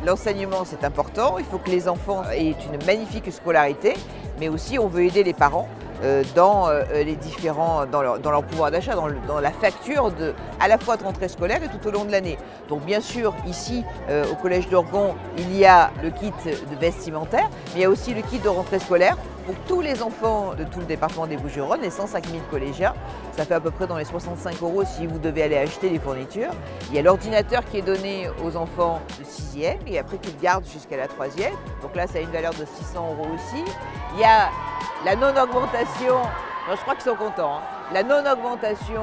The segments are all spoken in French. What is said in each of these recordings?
L'enseignement, c'est important, il faut que les enfants aient une magnifique scolarité, mais aussi on veut aider les parents dans leur pouvoir d'achat, dans la facture à la fois de rentrée scolaire et tout au long de l'année. Donc bien sûr, ici, au Collège d'Orgon, il y a le kit de vestimentaire, mais il y a aussi le kit de rentrée scolaire pour tous les enfants de tout le département des Bouches-du-Rhône, les 105 000 collégiens. Ça fait à peu près dans les 65 € si vous devez aller acheter les fournitures. Il y a l'ordinateur qui est donné aux enfants de 6e et après qu'ils gardent jusqu'à la 3e. Donc là, ça a une valeur de 600 € aussi. Il y a la non-augmentation, je crois qu'ils sont contents, hein. La non-augmentation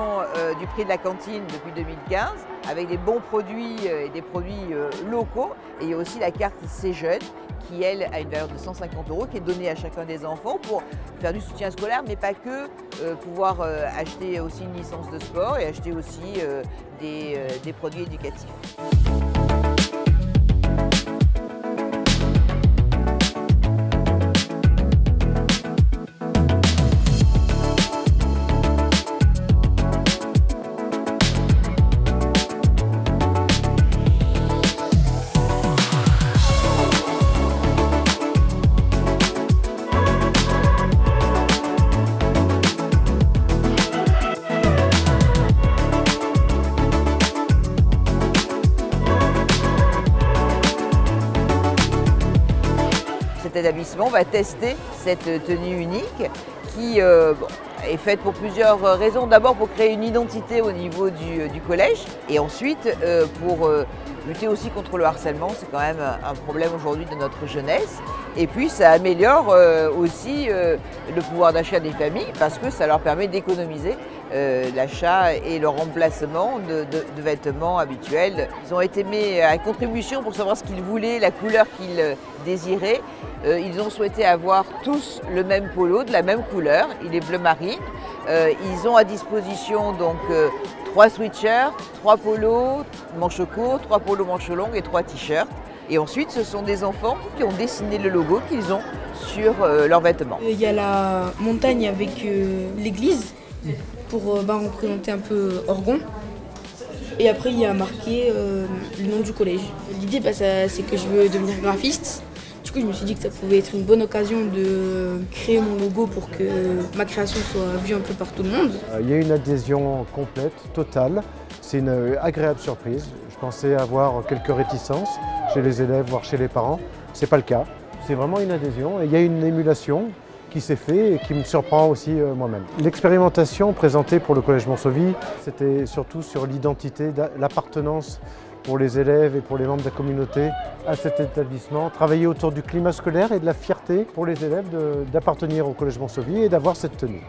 du prix de la cantine depuis 2015, avec des bons produits et des produits locaux. Et il y a aussi la carte C-Jeune, qui elle a une valeur de 150 € qui est donnée à chacun des enfants pour faire du soutien scolaire, mais pas que, pouvoir acheter aussi une licence de sport et acheter aussi des produits éducatifs. Cet établissement va tester cette tenue unique qui est faite pour plusieurs raisons. D'abord pour créer une identité au niveau du collège et ensuite pour lutter aussi contre le harcèlement. C'est quand même un problème aujourd'hui de notre jeunesse. Et puis ça améliore aussi le pouvoir d'achat des familles parce que ça leur permet d'économiser l'achat et le remplacement de vêtements habituels. Ils ont été mis à contribution pour savoir ce qu'ils voulaient, la couleur qu'ils désiraient. Ils ont souhaité avoir tous le même polo, de la même couleur, il est bleu marine. Ils ont à disposition donc 3 sweatshirts, 3 polos manches courtes, 3 polos manches longues et 3 t-shirts. Et ensuite, ce sont des enfants qui ont dessiné le logo qu'ils ont sur leurs vêtements. Il y a la montagne avec l'église pour représenter un peu Orgon. Et après, il y a marqué le nom du collège. L'idée, c'est que je veux devenir graphiste. Du coup, je me suis dit que ça pouvait être une bonne occasion de créer mon logo pour que ma création soit vue un peu par tout le monde. Il y a une adhésion complète, totale. C'est une agréable surprise. Je pensais avoir quelques réticences chez les élèves, voire chez les parents. Ce n'est pas le cas. C'est vraiment une adhésion et il y a une émulation qui s'est faite et qui me surprend aussi moi-même. L'expérimentation présentée pour le Collège Montsauvis, c'était surtout sur l'identité, l'appartenance pour les élèves et pour les membres de la communauté à cet établissement, travailler autour du climat scolaire et de la fierté pour les élèves d'appartenir au Collège Montsauvis et d'avoir cette tenue.